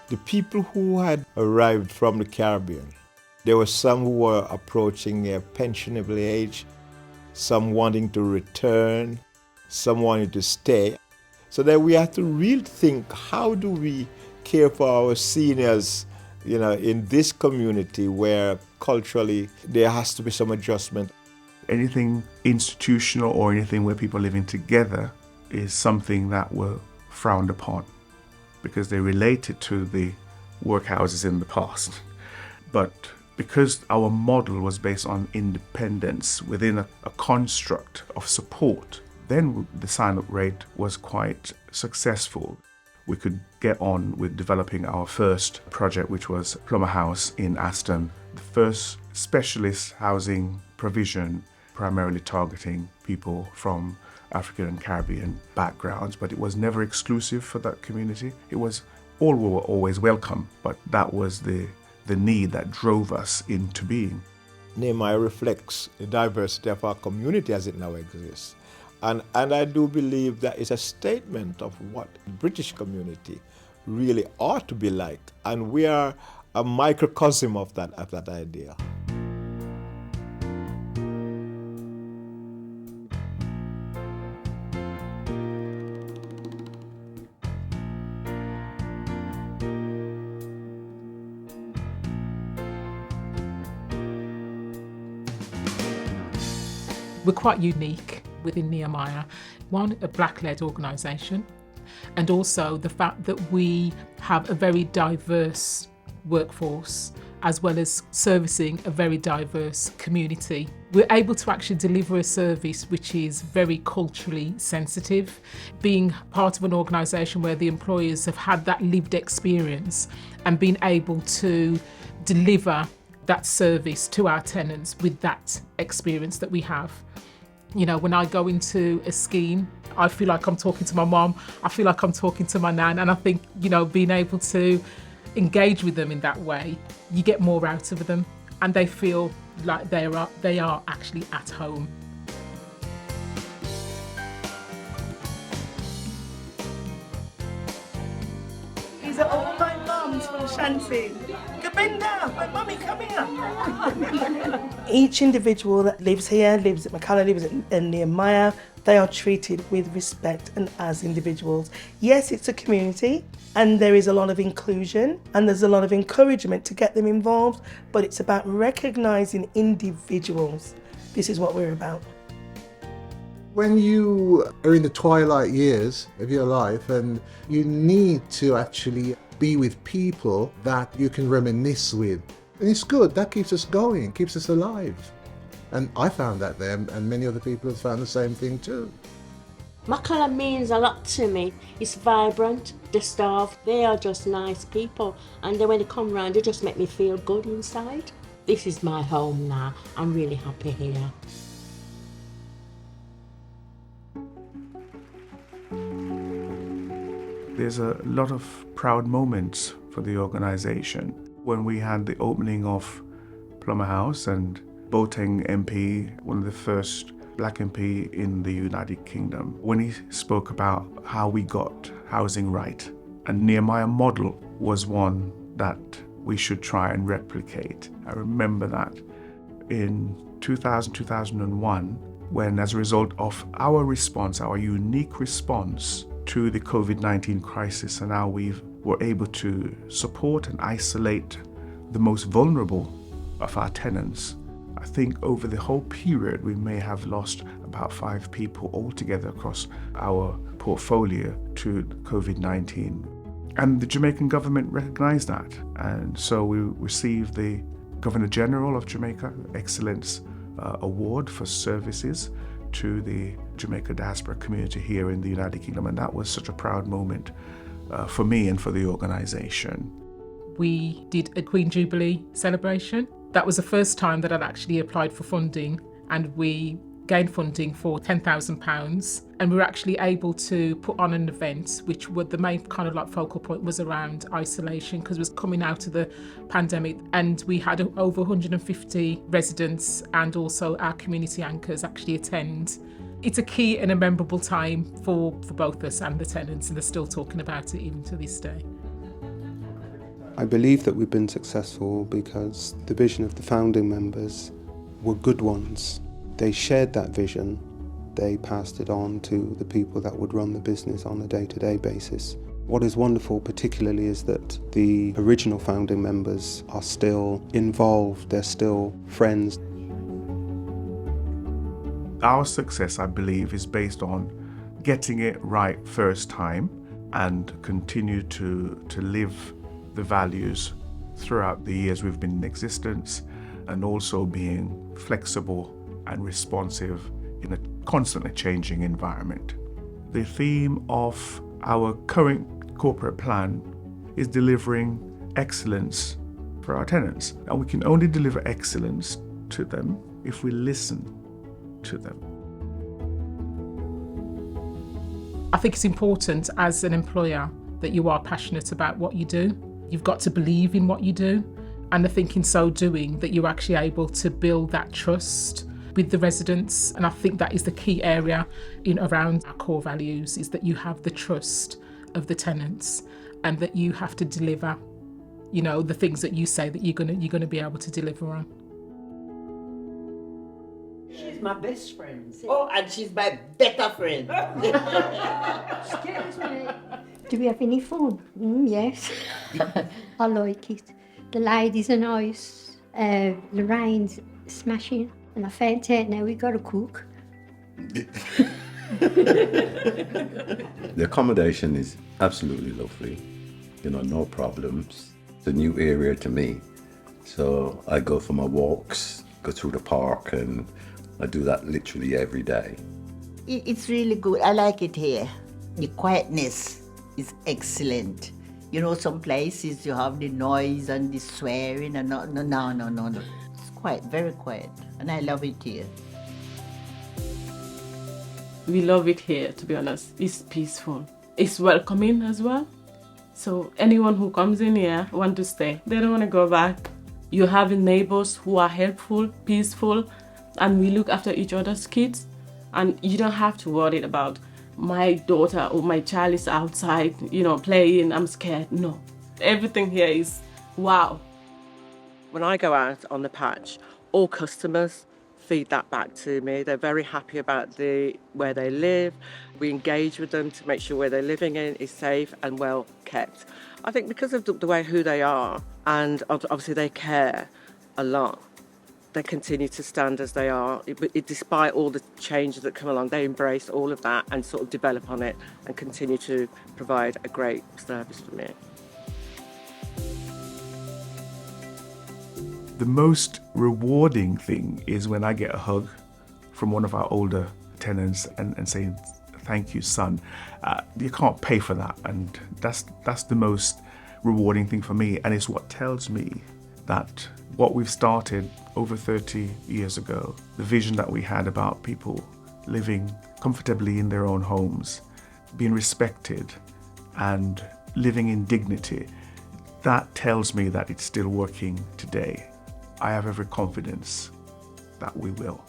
The people who had arrived from the Caribbean, there were some who were approaching their pensionable age, some wanting to return, some wanting to stay. So that we have to really think, how do we care for our seniors, in this community where culturally there has to be some adjustment. Anything institutional or anything where people are living together is something that were frowned upon because they related to the workhouses in the past. But because our model was based on independence within a construct of support, then the sign-up rate was quite successful. We could get on with developing our first project, which was Plummer House in Aston, the first specialist housing provision primarily targeting people from African and Caribbean backgrounds, but it was never exclusive for that community. It was all were always welcome, but that was the need that drove us into being. Nehemiah reflects the diversity of our community as it now exists. And I do believe that is a statement of what the British community really ought to be like. And we are a microcosm of that idea. We're quite unique within Nehemiah. One, a Black-led organisation, and also the fact that we have a very diverse workforce as well as servicing a very diverse community. We're able to actually deliver a service which is very culturally sensitive. Being part of an organisation where the employers have had that lived experience and been able to deliver that service to our tenants with that experience that we have. When I go into a scheme, I feel like I'm talking to my mom, I feel like I'm talking to my nan, and I think, being able to engage with them in that way, you get more out of them and they feel like they are actually at home. These are all my mums from Shanty. Gabinda, my mummy, come here. Each individual that lives here, lives at McCullough, lives at Nehemiah, they are treated with respect and as individuals. Yes, it's a community and there is a lot of inclusion and there's a lot of encouragement to get them involved, but it's about recognising individuals. This is what we're about. When you are in the twilight years of your life and you need to actually be with people that you can reminisce with, and it's good, that keeps us going, keeps us alive. And I found that there, and many other people have found the same thing too. McCullough means a lot to me. It's vibrant, the staff, they are just nice people, and then when they come round they just make me feel good inside. This is my home now, I'm really happy here. There's a lot of proud moments for the organisation. When we had the opening of Plummer House and Boateng MP, one of the first Black MP in the United Kingdom, when he spoke about how we got housing right. And Nehemiah model was one that we should try and replicate. I remember that in 2000, 2001, when as a result of our response, our unique response to the COVID-19 crisis, and how we were able to support and isolate the most vulnerable of our tenants. I think over the whole period we may have lost about 5 people altogether across our portfolio to COVID-19. And the Jamaican government recognised that, and so we received the Governor General of Jamaica Excellence Award for services to the Jamaica diaspora community here in the United Kingdom, and that was such a proud moment for me and for the organisation. We did a Queen Jubilee celebration. That was the first time that I'd actually applied for funding, and we gained funding for £10,000, and we were actually able to put on an event which were the main kind of like focal point was around isolation, because it was coming out of the pandemic, and we had over 150 residents and also our community anchors actually attend. It's a key and a memorable time for both us and the tenants, and they're still talking about it even to this day. I believe that we've been successful because the vision of the founding members were good ones. They shared that vision. They passed it on to the people that would run the business on a day-to-day basis. What is wonderful particularly is that the original founding members are still involved, they're still friends. Our success, I believe, is based on getting it right first time and continue to live the values throughout the years we've been in existence, and also being flexible and responsive in a constantly changing environment. The theme of our current corporate plan is delivering excellence for our tenants. And we can only deliver excellence to them if we listen to them. I think it's important as an employer that you are passionate about what you do. You've got to believe in what you do, and I think in so doing that you're actually able to build that trust with the residents. And I think that is the key area around our core values, is that you have the trust of the tenants and that you have to deliver, the things that you say that you're gonna be able to deliver on. She's my best friend. Oh, and she's my better friend. Excuse me. Do we have any fun? Yes. I like it. The ladies are nice. Lorraine's smashing. And I found out now we got to cook. The accommodation is absolutely lovely. No problems. It's a new area to me. So I go for my walks, go through the park, and I do that literally every day. It's really good. I like it here. The quietness is excellent. Some places you have the noise and the swearing and no. It's quiet, very quiet, and I love it here. We love it here, to be honest. It's peaceful. It's welcoming as well. So anyone who comes in here want to stay. They don't want to go back. You have neighbors who are helpful, peaceful, and we look after each other's kids. And you don't have to worry about my daughter or my child is outside, playing, I'm scared. No. Everything here is wow. When I go out on the patch, all customers feed that back to me. They're very happy about where they live. We engage with them to make sure where they're living in is safe and well kept. I think because of the way who they are, and obviously they care a lot, they continue to stand as they are. Despite all the changes that come along, they embrace all of that and sort of develop on it and continue to provide a great service for me. The most rewarding thing is when I get a hug from one of our older tenants and saying, "Thank you, son." You can't pay for that, and that's the most rewarding thing for me, and it's what tells me that what we've started over 30 years ago, the vision that we had about people living comfortably in their own homes, being respected and living in dignity, that tells me that it's still working today. I have every confidence that we will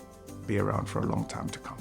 be around for a long time to come.